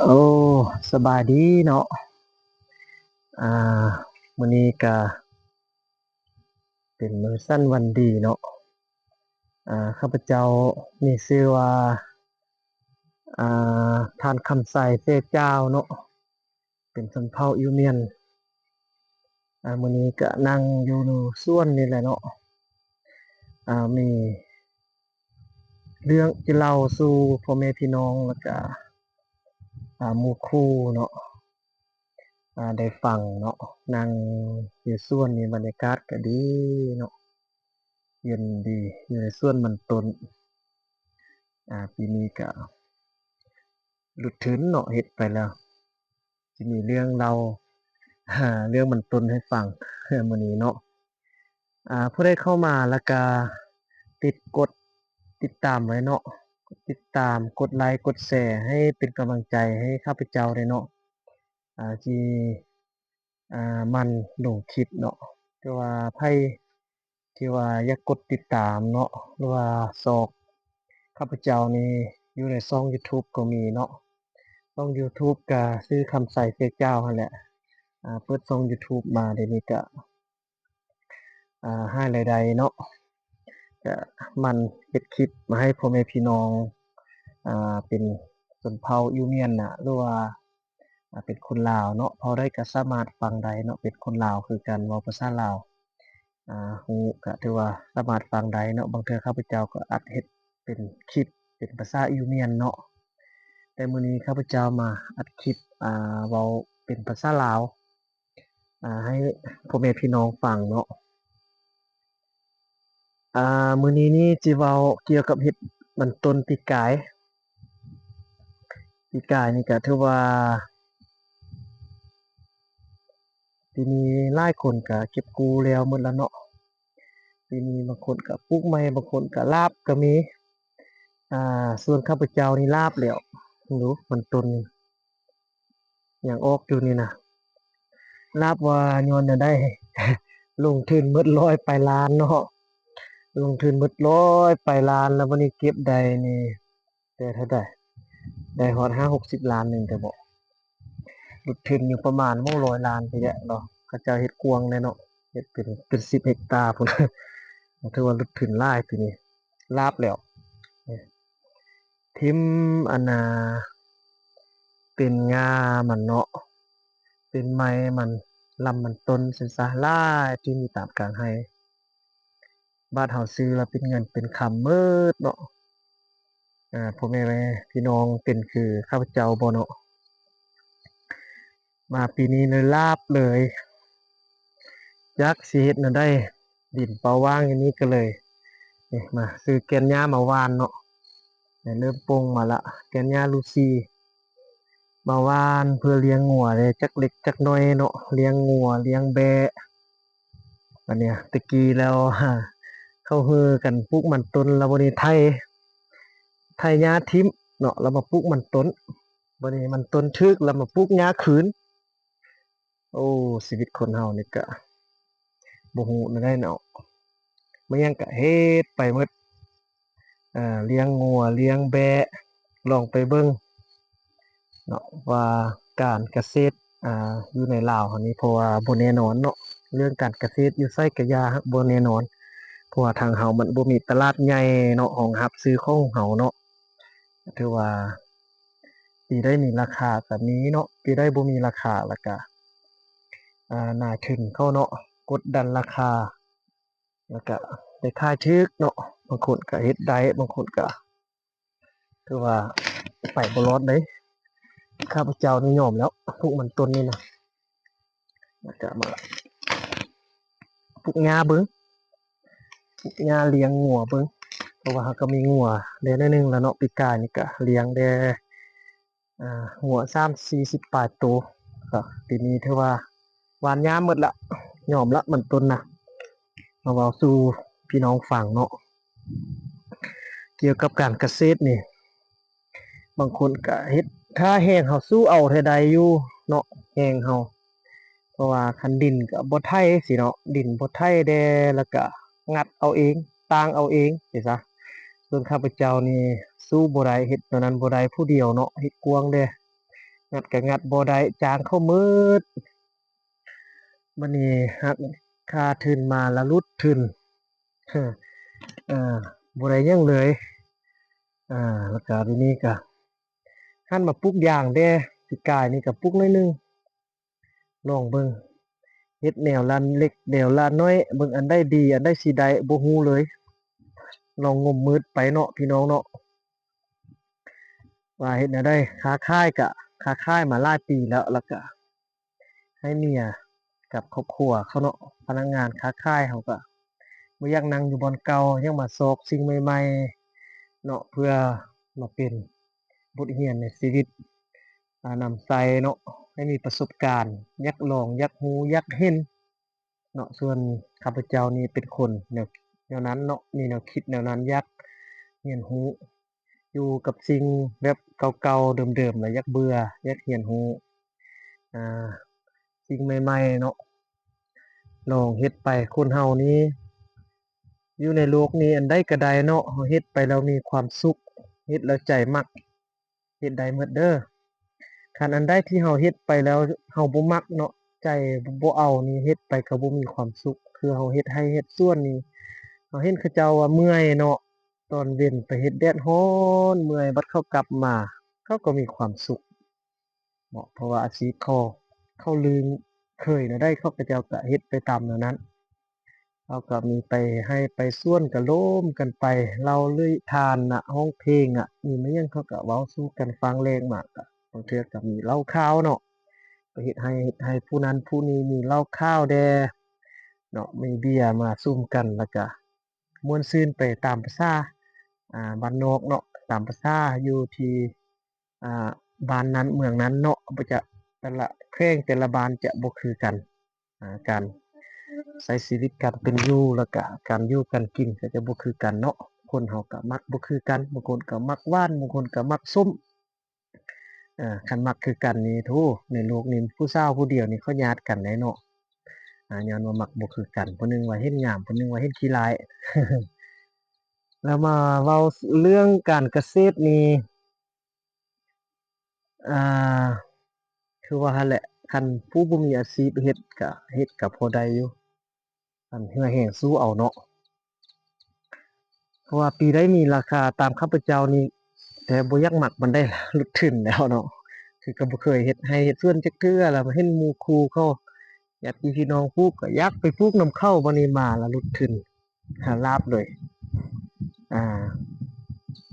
โอ้สบายดีเนาะอ่ามื้อนี้ก็เป็นมื้อสั้นวันดีเนาะข้าพเจ้ามีชื่อว่าอ่ท่านคำใสเจ้เจ้าเนาะเป็นชนเผ่าอิวเมียนมื้อนี้ก็นั่งอยู่สวนนี่แหละเนาะมีเรื่องจะเล่าสู่พ่อแม่พี่น้องแล้วก็หมู่คู่เนาะได้ฟังเนาะนั่งอยู่สวนนี่บรรยากาศก็ดีเนาะเย็นดีอยู่ในสวนมันต้นปีนี้ก็หลุดถึงเนาะเฮ็ดไปแล้วสิมีเรื่องเล่าเรื่องมันต้นให้ฟังมื้อนี้เนาะผู้ใดเข้ามาแล้วก็กดติดตามไว้เนาะกดติดตามกดไลค์กดแชร์ให้เป็นกำลังใจให้ข้าพเจ้าได้เนาะที่มันลงคลิปเนาะแต่ว่าไผที่ว่าอยากกดติดตามเนาะหรือว่าซอกข้าพเจ้านี่อยู่ในช่องยูทูบก็มีเนาะช่องยูทูบก็ชื่อคำใส่เสียเจ้านั่นแหละเปิดช่องยูทูบมาเดี๋ยวนี้ก็หารายได้เนาะก็มันเฮ็ดคลิปมาให้พ่อแม่พี่น้องเป็นชนเผ่าอิวเมียนน่ะหรือว่าเป็นคนลาวเนาะพอได้ก็สามารถฟังได้เนาะเป็นคนลาวคือกันเว้าภาษาลาวฮู้ก็ถือว่าสามารถฟังได้เนาะบางเทื่อข้าพเจ้าก็อัดเฮ็ดเป็นคลิปเป็นภาษาอิวเมียนเนาะแต่มื้อนี้ข้าพเจ้ามาอัดคลิปเว้าเป็นภาษาลาวให้พ่อแม่พี่น้องฟังเนาะมื้อนี้นี่สิเว้าเกี่ยวกับเฮ็ดมันต้นปีกายนี่ก็ถือว่าปีนี้หลายคนก็เก็บเกี่ยวแล้วหมดแล้วเนาะปีนี้บางคนก็ปลูกใหม่บางคนก็ลาบก็มีส่วนข้าพเจ้านี่ลาบแล้วดูมันต้นหยังออกอยู่นี่น่ะลาบว่าย้อนแนวใดลงทุนหมด100ปลายล้านเนาะลงทุนหมด100ปลายล้านแล้วบัดนี้เก็บได้นี่แต่เท่าใดได้ฮอด50-60ล้านหนึงแต่บ่ลงทุนอยู่ประมาณบ่100ล้านพู้นแหละเนาะเขาเจ้าเฮ็ดกวางแน่เนาะเฮ็ดเป็น10เฮกตาร์พู้นถือว่าลงทุนหลายปีนี้ลาบแล้วทิ่มอันน่ะเป็นงามันเนาะเป็นไม้มันลำมันต้นซั้นซะหลายที่มีตามกลางไร่บ้านเฮาซื้อแล้วเป็นเงินเป็นคำเบิดเนาะพ่อแม่พี่น้องเป็นคือข้าพเจ้าบ่เนาะมาปีนี้เลยลาบเลยจักสิเฮ็ดแนวใดดินเปาว่างอย่างนี้ก็เลยนี่มาซื้อแกนหญ้ามาหว่านเนาะเริ่มโป่งมาละแกนหญ้าลูซีมาหว่านเพื่อเลี้ยงงัวเลยจักเล็กจักน้อยเนาะเลี้ยงงัวเลี้ยงแบะอันเนี้ยตะกี้แล้วเขาฮือกันปลูกมันต้นแล้วบัดนี้ไถหญ้าทิ่มเนาะแล้วมาปลูกมันต้นบัดนี้มันต้นถึกแล้วมาปลูกหญ้าคืนโอ้ชีวิตคนเฮานี่ก็บ่ฮู้แนวใดเนาะมันหยังก็เฮ็ดไปหมดเลี้ยงงัวเลี้ยงแบะลองไปเบิ่งเนาะว่าการเกษตรอยู่ในลาวเฮานี่เพราะว่าบ่แน่นอนเนาะเรื่องการเกษตรอยู่ไสก็อย่าบ่แน่นอนเพราะว่าทางเฮามันบ่มีตลาดใหญ่เนาะรองรับซื้อของเฮาเนาะถือว่าปีใดมีราคาก็มีเนาะปีใดบ่มีราคาแล้วก็น่าทึ่นเขาเนาะกดดันราคาแล้วก็ได้ขายถูกเนาะบางคนก็เฮ็ดได้บางคนก็ถือว่าไปบ่รอดเดะข้าพเจ้านี่ยอมแล้วพวกมันต้นนี่นะแล้วก็มาปลูกหญ้าเบิ่งปลูกหญ้าเลี้ยงงัวเบิ่งเพราะว่าเราก็มีงัวได้น้อยหนึ่งแล้วเนาะปีกายนี่ก็เลี้ยงได้งัว30-40ปลายโตก็ปีนี้ถือว่าหวานยามหมดละยอมละมันต้นน่ะมาเว้าสู่พี่น้องฟังเนาะเกี่ยวกับการเกษตรนี่บางคนก็เฮ็ดถ้าแห้งเฮาสู้เอาเท่าใดอยู่เนาะแห้งเฮาเพราะว่าคันดินก็บ่ไถสิเนาะดินบ่ไถแด่แล้วก็งัดเอาเองต่างเอาเองสิซะส่วนข้าพเจ้านี่สู้บ่ได้เฮ็ดแนวนั้นบ่ได้ผู้เดียวเนาะเฮ็ดกวางเด้ งัดก็งัดบ่ได้จางเข้ามืดบัดนี้หักค่าทุนมาแล้วรุดทุนบ่ได้หยังเลยแล้วก็ทีนี้ก็หันมาปลูกยางเด้ปีกายนี่ก็ปลูกน้อยหนึงลองเบิ่งเฮ็ดแนวละเล็กแนวละน้อยเบิ่งอันใดดีอันใดสิได้บ่ฮู้เลยลองงมมืดไปเนาะพี่น้องเนาะว่าเฮ็ดแนวใดค้าขายก็ค้าขายมาหลายปีแล้วก็ให้เมียกับครอบครัวเขาเนาะพนักงานค้าขายเขาก็บ่อยากนั่งอยู่บ่อนเก่ายังมาซอกสิ่งใหม่ๆเนาะเพื่อมาเป็นบทเรียนในชีวิตนำใส่เนาะให้มีประสบการณ์อยากลองอยากรู้อยากเห็นเนาะส่วนข้าพเจ้านี่เป็นคนแนวนั้นเนาะมีแนวคิดแนวนั้นอยากเรียนรู้อยู่กับสิ่งแบบเก่าๆเดิมๆแล้วอยากเบื่ออยากเรียนรู้อ่าสิ่งใหม่ๆเนาะลองเฮ็ดไปคนเฮานี่อยู่ในโลกนี้อันใดก็ได้เนาะเฮาเฮ็ดไปแล้วมีความสุขเฮ็ดแล้วใจมักเฮ็ดได้หมดเด้อคันอันใดที่เฮาเฮ็ดไปแล้วเฮาบ่มักเนาะใจบ่เอานี่เฮ็ดไปก็บ่มีความสุขคือเฮาเฮ็ดไร่เฮ็ดสวนนี่เฮาเห็นเขาเจ้าว่าเมื่อยเนาะตอนเว้นไปเฮ็ดแดดร้อนเมื่อยบัดเขากลับมาเขาก็มีความสุขเนาะเพราะว่าอาชีพเขาลืมเคยน่ะได้เขาก็เจ้าก็เฮ็ดไปตามแนวนั้น เราก็มีไปให้ไปส่วนก็โล้มกันไปเราเลยทานน่ะห้องเพลงมีมาหยังเขาก็เว้าสู่กันฟังแรงมากอะบางเทื่อก็มีเหล้าขาวเนาะไปเฮ็ดให้ผู้นั้นผู้นี้มีเหล้าขาวแด่เนาะมีเบียร์มาซุ่มกันแล้วก็ม่วนซื่นไปตามประสาบ้านนอกเนาะตามประสาอยู่ที่อ่าบ้านนั้นเมืองนั้นเนาะบ่จะแต่ละแขวงแต่ละบ้านจะบ่คือกันการใช้ชีวิตการเป็นอยู่แล้วก็การอยู่การกินก็จะบ่คือกันเนาะคนเฮาก็มักบ่คือกันบางคนก็มักหวานบางคนก็มักส้มคันมักคือกันนี่โธ่ในโลกนี้ผู้สาวผู้เดียวนี่เขาญาติกันได้เนาะย้อนว่ามักบ่คือกันผู้หนึ่งว่าเห็นงามผู้หนึ่งว่าเห็นขี้ร้ายแล้วมาเว้าเรื่องการเกษตรนี่อ่าคือว่าหั่นแหละคันผู้บ่มีอาชีพเฮ็ดก็พอได้อยู่คันเหือแห้งสู้เอาเนาะ เพราะว่าปีใดมีราคาตามข้าพเจ้านี่แต่บ่อยากมักมันได้ลุกขึ้นแล้วเนาะคือก็บ่เคยเฮ็ดไร่เฮ็ดสวนจักเทื่อแล้วมาเห็นหมู่คู่เขาญาติพี่น้องปลูกก็อยากไปปลูกนำเขาบัดนี้มาแล้วลุกขึ้นหาลาบเลยอ่า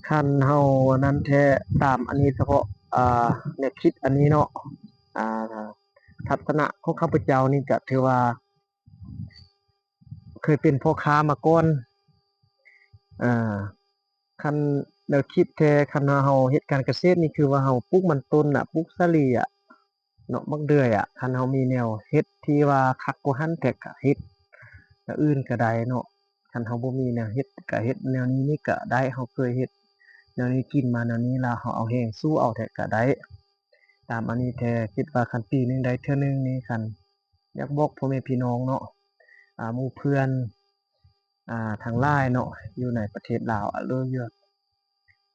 คันเฮาอันนั้นแท้ตามอันนี้เฉพาะอ่าแนวคิดอันนี้เนาะอ่าทัศนะของข้าพเจ้านี่ก็ถือว่าเคยเป็นพ่อค้ามาก่อนอ่า คันแนวคิดแท้คันว่าเราเฮ็ดการเกษตรนี่คือว่าเราปลูกมันต้นปลูกสาลีเนาะบักเดือยคันเรามีแนวเฮ็ดที่ว่าคักกว่าหั้นแต่ก็เฮ็ดแนวอื่นก็ได้เนาะคันเราบ่มีแนวเฮ็ดก็เฮ็ดแนวนี้นี่ก็ได้เราเคยเฮ็ดแนวนี้กินมาแนวนี้แล้วเราเอาแรงสู้เอาแท้ก็ได้ตามอันนี้แท้คิดว่าคันปีหนึงได้เทื่อหนึงนี่คันอยากบอกพ่อแม่พี่น้องเนาะหมู่เพื่อนทาง LINE เนาะอยู่ในประเทศลาวหรือ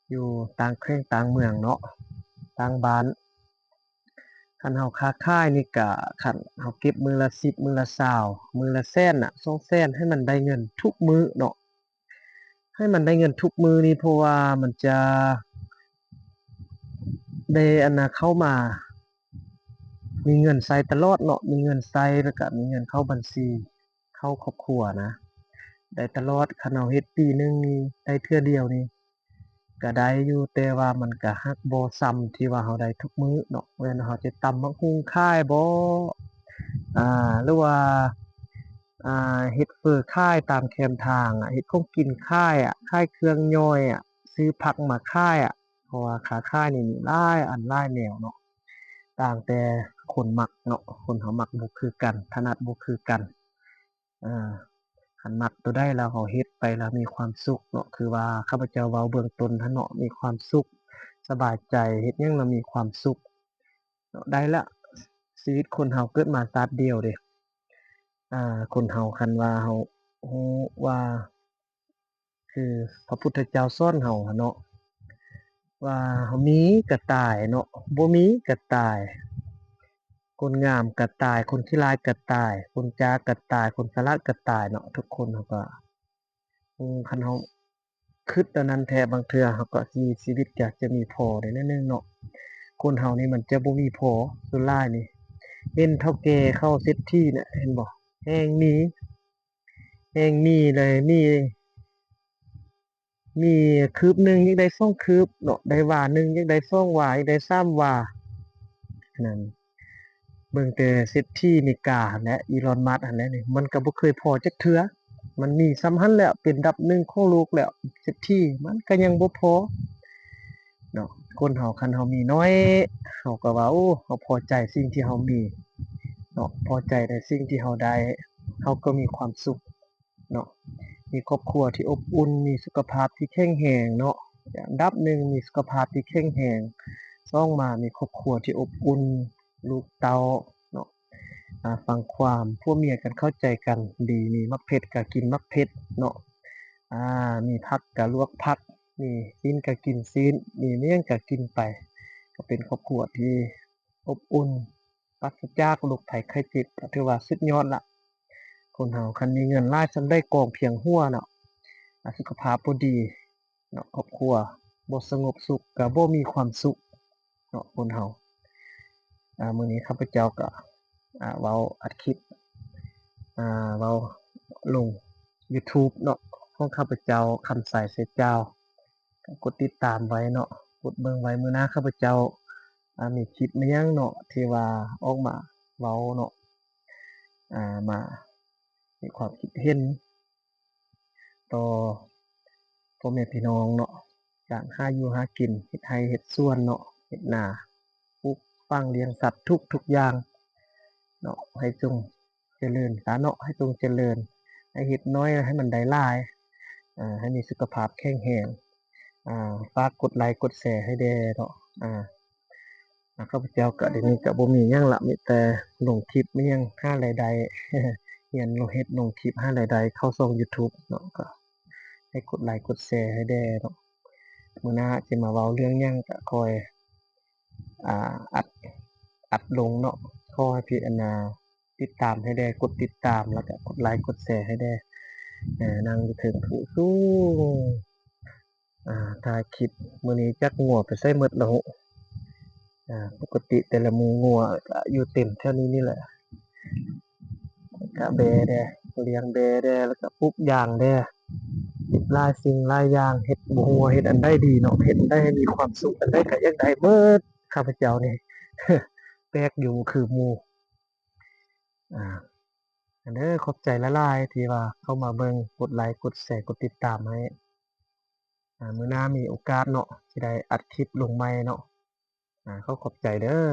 อยู่ต่างแขวงต่างเมืองเนาะต่างบ้านคันเฮาค้าขายนี่ก็คันเฮาเก็บมื้อละ10มื้อละ20มื้อละแสน200,000ให้มันได้เงินทุกมื้อเนาะให้มันได้เงินทุกมื้อนี่เพราะว่ามันจะได้อันน่ะเข้ามามีเงินใช้ตลอดเนาะมีเงินใช้แล้วก็มีเงินเข้าบัญชีเข้าครอบครัวนะได้ตลอดคันเฮาเฮ็ดปีหนึ่งนี่ได้เทื่อเดียวนี่ก็ได้อยู่แต่ว่ามันก็ฮักบ่ส่ำที่ว่าเฮาได้ทุกมื้อเนาะแม่นว่าเฮาจะตำบักหุ่งขายบ่หรือว่าเฮ็ดเฟอขายตามแคมทางเฮ็ดของกินขายขายเครื่องย่อยซื้อผักมาขายเพราะว่าค้าขายนี่มีหลายอันหลายแนวเนาะต่างแต่คนมักเนาะคนเขามักบ่คือกันถนัดบ่คือกันอา คันมักตัวใดแล้วเราเฮ็ดไปแล้วมีความสุขเนาะคือว่าข้าพเจ้าเว้าเบื้องต้นหั้นเนาะมีความสุขสบายใจเฮ็ดหยังแล้วมีความสุขเนาะได้แล้วชีวิตคนเราเกิดมาชาติเดียวเดะคนเราคันว่าเรารู้ว่าคือพระพุทธเจ้าสอนเราอะเนาะ ว่ามีกระต่ายเนาะบ่มีกระต่ายคนงามกระต่ายคนขี้ร้ายกระต่ายคนจากระต่ายคนสละกระต่ายเนาะทุกคนเขาก็คันเฮาคิดอันนั้นแท้บางเทื่อเขาก็มีชีวิตอยากจะมีพอได้แนวหนึ่งเนาะคนเฮานี่มันจะบ่มีพอส่วนหลายนี่เห็นเฒ่าแก่เข้าเซตที่เนี่ยเห็นบ่แฮ่งมีเลยมีคืบหนึ่งยังได้สองคืบเนาะได้หว่าหนึ่งยังได้สองหว่ายังได้สามหว่าอันนั้นเบิ่งแต่เศรษฐีอเมริกาหั้นแหละอีลอนมัสก์หั้นแหละนี่มันก็บ่เคยพอจักเทื่อมันมีส่ำหั้นแหล้วเป็นอันดับหนึ่งของโลกแล้วเศรษฐีมันก็ยังบ่พอเนาะคนเฮาคันเฮามีน้อยเฮาก็ว่าโอ้เฮาพอใจสิ่งที่เฮามีเนาะพอใจในสิ่งที่เฮาได้เฮาก็มีความสุขเนาะมีครอบครัวที่อบอุ่นมีสุขภาพที่แข็งแรงเนาะอันดับหนึ่งมีสุขภาพที่แข็งแรงสองมามีครอบครัวที่อบอุ่นลูกเต้าเนาะฟังความผัวเมียกันเข้าใจกันดีมีมักเผ็ดก็กินมักเผ็ดเนาะมีผักก็ลวกผักมีซีนก็กินซีนมีเมี่ยงก็กินไปก็เป็นครอบครัวที่อบอุ่นปราศจากโรคภัยไข้เจ็บก็ถือว่าสุดยอดละคนเฮาคันมีเงินหลายส่ำใดกองเพียงหัวเนาะสุขภาพบ่ดีเนาะครอบครัวบ่สงบสุขก็บ่มีความสุขเนาะคนเฮามื้อนี้ข้าพเจ้าก็เว้าอัดคลิปเว้าลงยูทูบเนาะของข้าพเจ้าคำสายเสเจ้ากดติดตามไว้เนาะกดเบิ่งไว้มื้อหน้าข้าพเจ้ามีคลิปมาหยังเนาะที่ว่าออกมาเว้าเนาะมามีความคิดเห็นต่อพ่อแม่พี่น้องเนาะการหาอยู่หากินเฮ็ดไร่เฮ็ดสวนเนาะเฮ็ดนาปลูกฝังเลี้ยงสัตว์ทุกๆอย่างเนาะให้จงเจริญซะเนาะให้จงเจริญให้เฮ็ดน้อยให้มันได้หลายให้มีสุขภาพแข็งแรงฝากกดไลก์กดแชร์ให้แด่เนาะข้าพเจ้าก็เดี๋ยวนี้ก็บ่มีหยังละมีแต่ลงคลิปมาหยังหารายได้เรียนเฮ็ดลงคลิปหารายได้เข้าช่องยูทูบเนาะก็ให้กดไลก์กดแชร์ให้แด่เนาะมื้อหน้าสิมาเว้าเรื่องหยังก็คอยอัดลงเนาะขอให้พี่ติดตามให้แด่กดติดตามแล้วก็กดไลก์กดแชร์ให้แด่นั่งอยู่เทิงผู้สูงถ่ายคลิปมื้อนี้จักงัวไปไสหมดแล้วปกติแต่ละมื้องัวก็อยู่เต็มแถวนี้นี่แหละก็แบะแด่เลี้ยงแบะแด่แล้วก็ปลูกยางแด่เฮ็ดหลายสิ่งหลายอย่างเฮ็ดบ่ฮู้ว่าเฮ็ดอันใดดีเนาะเฮ็ดอันใดให้มีความสุขอันใดก็อยากได้เบิดข้าพเจ้านี่ แปลกอยู่บ่คือหมู่อ่าอันเด้อขอบใจหลายๆที่ว่าเข้ามาเบิ่งกดไลก์กดแชร์กดติดตามให้มื้อหน้ามีโอกาสเนาะสิได้อัดคลิปลงใหม่เนาะขอบใจเด้อ